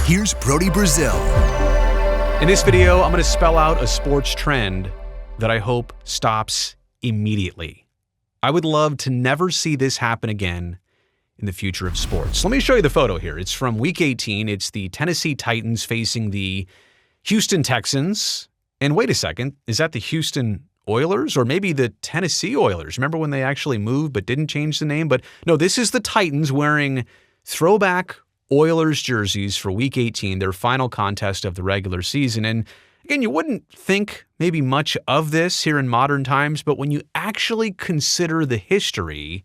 here's Brody Brazil. In this video, I'm going to spell out a sports trend that I hope stops immediately. I would love to never see this happen again in the future of sports. Let me show you the photo here. It's from Week 18. It's the Tennessee Titans facing the Houston Texans. And wait a second, is that the Houston Oilers or maybe the Tennessee Oilers? Remember when they actually moved but didn't change the name? But no, this is the Titans wearing throwback Oilers jerseys for Week 18, their final contest of the regular season. And again, you wouldn't think maybe much of this here in modern times, but when you actually consider the history,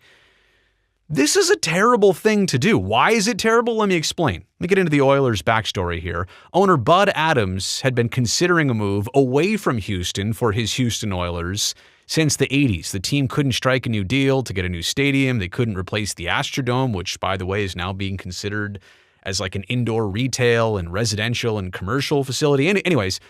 this is a terrible thing to do. Why is it terrible? Let me explain. Let me get into the Oilers' backstory here. Owner Bud Adams had been considering a move away from Houston for his Houston Oilers since the 80s. The team couldn't strike a new deal to get a new stadium. They couldn't replace the Astrodome, which, by the way, is now being considered as like an indoor retail and residential and commercial facility. Anyways,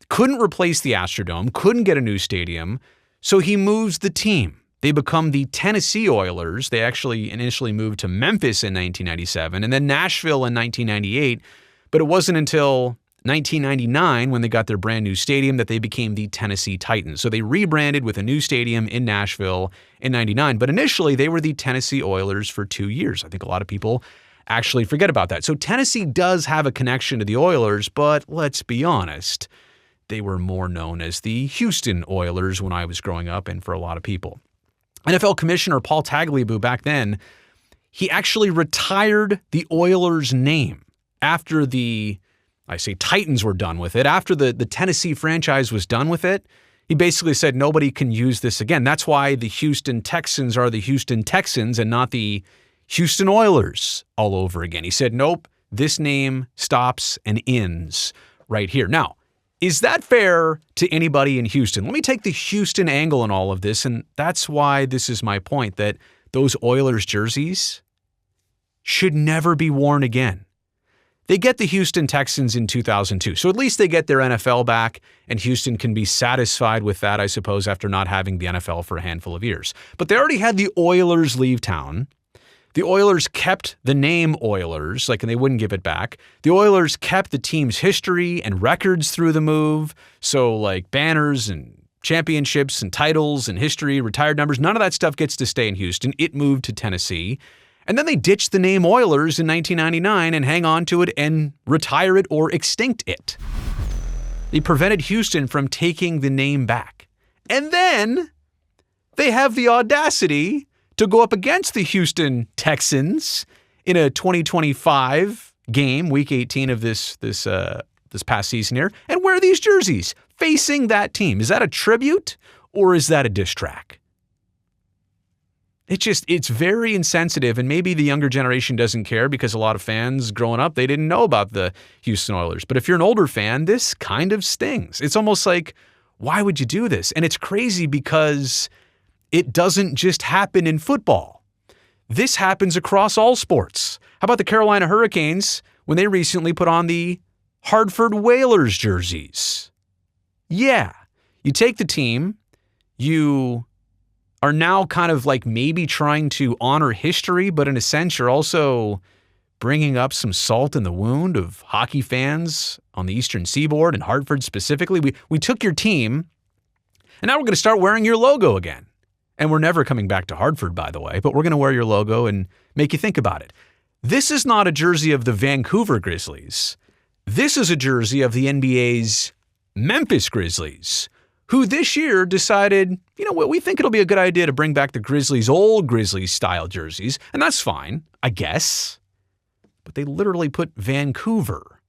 couldn't replace the Astrodome, couldn't get a new stadium, so he moves the team. They become the Tennessee Oilers. They actually initially moved to Memphis in 1997 and then Nashville in 1998. But it wasn't until 1999 when they got their brand new stadium that they became the Tennessee Titans. So they rebranded with a new stadium in Nashville in 99. But initially they were the Tennessee Oilers for 2 years. I think a lot of people actually forget about that. So Tennessee does have a connection to the Oilers, but let's be honest, they were more known as the Houston Oilers when I was growing up and for a lot of people. NFL Commissioner Paul Tagliabue back then, he actually retired the Oilers name after Titans were done with it. After the Tennessee franchise was done with it, he basically said nobody can use this again. That's why the Houston Texans are the Houston Texans and not the Houston Oilers all over again. He said, nope, this name stops and ends right here. Now, is that fair to anybody in Houston? Let me take the Houston angle in all of this, and that's why this is my point, that those Oilers jerseys should never be worn again. They get the Houston Texans in 2002, so at least they get their NFL back, and Houston can be satisfied with that, I suppose, after not having the NFL for a handful of years. But they already had the Oilers leave town. The Oilers kept the name Oilers, and they wouldn't give it back. The Oilers kept the team's history and records through the move. So banners and championships and titles and history, retired numbers, none of that stuff gets to stay in Houston. It moved to Tennessee. And then they ditched the name Oilers in 1999 and hang on to it and retire it or extinct it. They prevented Houston from taking the name back. And then they have the audacity to go up against the Houston Texans in a 2025 game, Week 18 of this past season here, and wear these jerseys facing that team. Is that a tribute or is that a diss track? It's very insensitive, and maybe the younger generation doesn't care because a lot of fans growing up, they didn't know about the Houston Oilers. But if you're an older fan, this kind of stings. It's almost like, why would you do this? And it's crazy because it doesn't just happen in football. This happens across all sports. How about the Carolina Hurricanes when they recently put on the Hartford Whalers jerseys? Yeah, you take the team, you are now kind of maybe trying to honor history, but in a sense you're also bringing up some salt in the wound of hockey fans on the Eastern Seaboard and Hartford specifically. We took your team, and now we're going to start wearing your logo again. And we're never coming back to Hartford, by the way, but we're going to wear your logo and make you think about it. This is not a jersey of the Vancouver Grizzlies. This is a jersey of the NBA's Memphis Grizzlies, who this year decided, you know what, we think it'll be a good idea to bring back the Grizzlies' old Grizzlies-style jerseys, and that's fine, I guess. But they literally put Vancouver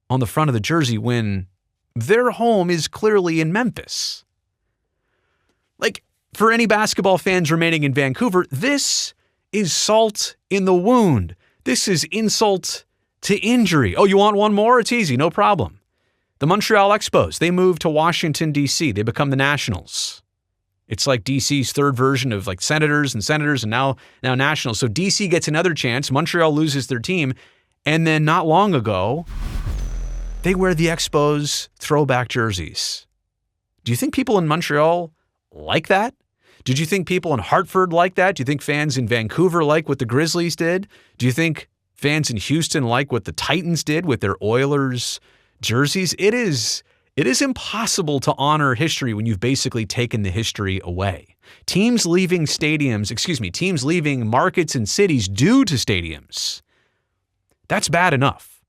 on the front of the jersey when their home is clearly in Memphis. For any basketball fans remaining in Vancouver, this is salt in the wound. This is insult to injury. Oh, you want one more? It's easy, no problem. The Montreal Expos, they moved to Washington, D.C. They become the Nationals. It's like D.C.'s third version of Senators and now Nationals. So D.C. gets another chance. Montreal loses their team. And then not long ago, they wear the Expos throwback jerseys. Do you think people in Montreal like that? Did you think people in Hartford like that? Do you think fans in Vancouver like what the Grizzlies did? Do you think fans in Houston like what the Titans did with their Oilers jerseys. It is impossible to honor history when you've basically taken the history away. Teams leaving markets and cities due to stadiums. That's bad enough.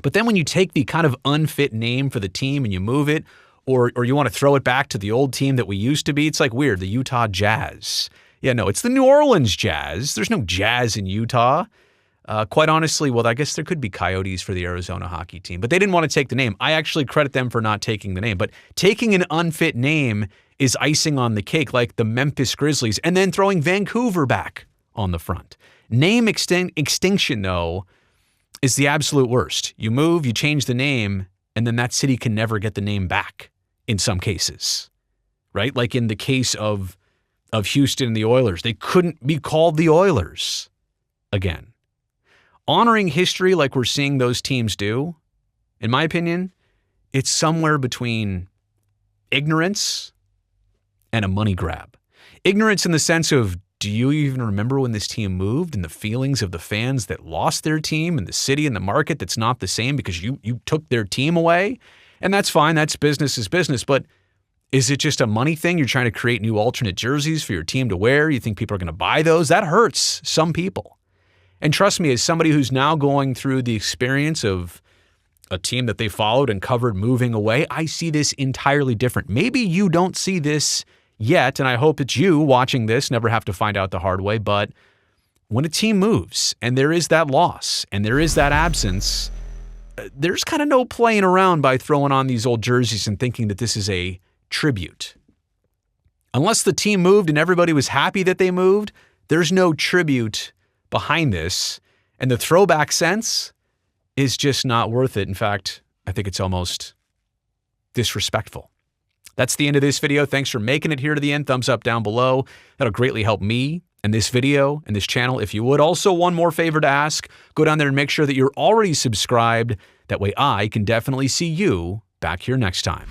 But then when you take the kind of unfit name for the team and you move it, or you want to throw it back to the old team that we used to be, it's like weird, the Utah Jazz. Yeah, no, it's the New Orleans Jazz. There's no Jazz in Utah. Quite honestly, well, I guess there could be Coyotes for the Arizona hockey team, but they didn't want to take the name. I actually credit them for not taking the name, but taking an unfit name is icing on the cake, like the Memphis Grizzlies, and then throwing Vancouver back on the front. Name extinction, though, is the absolute worst. You move, you change the name, and then that city can never get the name back in some cases, right? Like in the case of Houston and the Oilers, they couldn't be called the Oilers again. Honoring history like we're seeing those teams do, in my opinion, it's somewhere between ignorance and a money grab. Ignorance in the sense of, do you even remember when this team moved and the feelings of the fans that lost their team and the city and the market that's not the same because you took their team away? And that's fine. That's business is business. But is it just a money thing? You're trying to create new alternate jerseys for your team to wear. You think people are going to buy those? That hurts some people. And trust me, as somebody who's now going through the experience of a team that they followed and covered moving away, I see this entirely different. Maybe you don't see this yet, and I hope that you watching this never have to find out the hard way, but when a team moves and there is that loss and there is that absence, there's kind of no playing around by throwing on these old jerseys and thinking that this is a tribute. Unless the team moved and everybody was happy that they moved, there's no tribute behind this, and the throwback sense is just not worth it. In fact, I think it's almost disrespectful. That's the end of this video. Thanks for making it here to the end. Thumbs up down below. That'll greatly help me and this video and this channel if you would. Also, one more favor to ask. Go down there and make sure that you're already subscribed. That way I can definitely see you back here next time.